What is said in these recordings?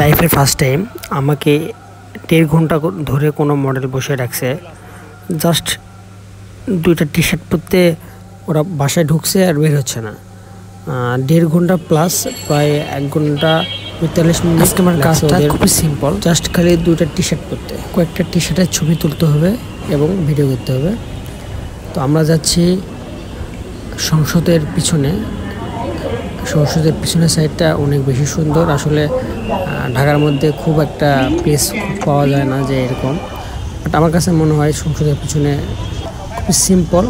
লাইফের first time আমাকে 1.5 ঘন্টা ধরে কোনো মডেল বসে রাখছে। জাস্ট 2টা টি শার্ট পরতে ওরা বাসায় ঢুকছে আর বের হচ্ছে না। 1.5 ঘন্টা প্লাস প্রায় 1 ঘন্টা 45 মিনিট। আজকে আমার কাজটা খুবই সিম্পল, জাস্ট খালি 2টা টি শার্ট পরতে, কয়েকটা টি শার্টের ছবি তুলতে হবে এবং ভিডিও করতে হবে। তো আমরা যাচ্ছি সংসদের পিছনে। সংসদের পিছনের সাইডটা অনেক বেশি সুন্দর। আসলে ঢাকার মধ্যে খুব একটা প্লেস পাওয়া যায় না যে এরকম, বাট আমার কাছে মনে হয় সংসদের পিছনে খুবই সিম্পল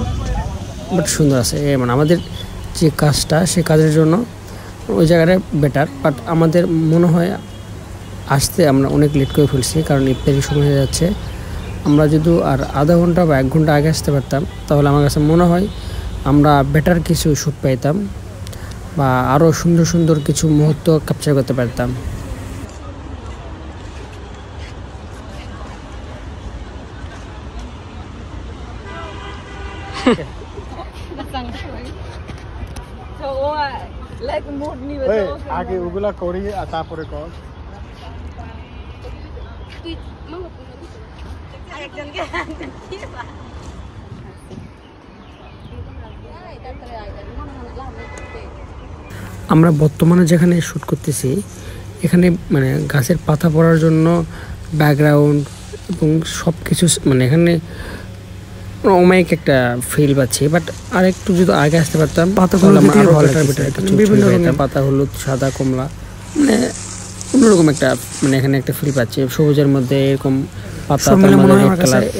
বাট সুন্দর আছে। মানে আমাদের যে কাজটা, সে কাজের জন্য ওই জায়গাটা বেটার, বাট আমাদের মনে হয় আসতে আমরা অনেক লেট করে ফেলছি, কারণ ইফতারির সময় হয়ে যাচ্ছে। আমরা যদি আর আধা ঘন্টা বা 1 ঘন্টা আগে আসতে পারতাম, তাহলে আমার কাছে মনে হয় আমরা বেটার কিছু শ্যুট পাইতাম বা আরও সুন্দর সুন্দর কিছু মুহূর্ত ক্যাপচার করতে পারতাম। আগে ওগুলা করি তারপরে কর। আমরা বর্তমানে যেখানে শ্যুট করতেছি, এখানে মানে গাছের পাতা পড়ার জন্য ব্যাকগ্রাউন্ড এবং সব কিছু, মানে এখানে অমায়িক একটা ফিল পাচ্ছি। বাট আর একটু যদি আগে আসতে পারতাম, পাতাগুলো বিভিন্ন রকমের পাতা, হলুদ, সাদা, কমলা, মানে অন্যরকম একটা, মানে এখানে একটা ফিল পাচ্ছি সবুজের মধ্যে এরকম পাতা।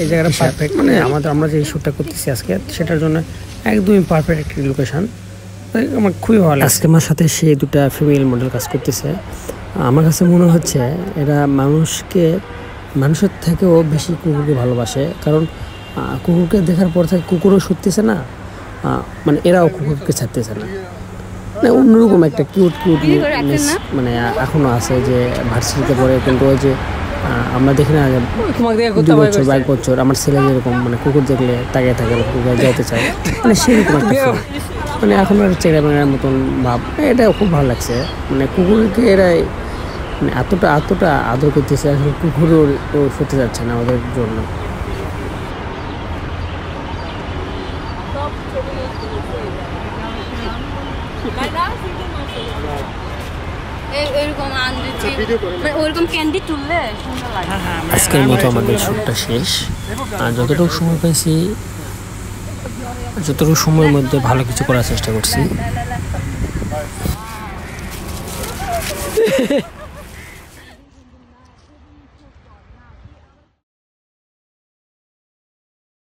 এই জায়গাটা পারফেক্ট, মানে আমরা যে শ্যুটটা করতেছি আজকে, সেটার জন্য একদমই পারফেক্ট একটা লোকেশন। আমার খুবই ভালো লাগে। আজকে আমার সাথে সেই 2টা ফিমেল মডেল কাজ করতেছে। আমার কাছে মনে হচ্ছে এরা মানুষের থেকেও বেশি কুকুরকে ভালোবাসে, কারণ কুকুরকে দেখার পর থেকে কুকুরও ছুটতেছে না, মানে এরাও কুকুরকে ছাড়তেছে না। মানে অন্যরকম একটা কিউট মানে এখনও আছে যে ভার্সিটিতে পড়ে, কিন্তু ওই যে আমরা দেখি না 2 বছর বা 1 বছর আমার ছেলে যেরকম, মানে কুকুর দেখলে তাকিয়ে থাকে, কুকুর যাইতে চায়, মানে সেরকম একটা, মানে এখন আর চেরা বেড়ার মতন ভাব। এটা খুব ভালো লাগছে, মানে কুকুরকে এরা মানে এতটা আদর করতেছে। আসলে কুকুরও সত্যি যাচ্ছে না ওদের জন্য। আজকের মতো আমাদের শ্যুটটা শেষ। আর যতটুকু সময় পেয়েছি, যতটুকু সময়ের মধ্যে ভালো কিছু করার চেষ্টা করছি।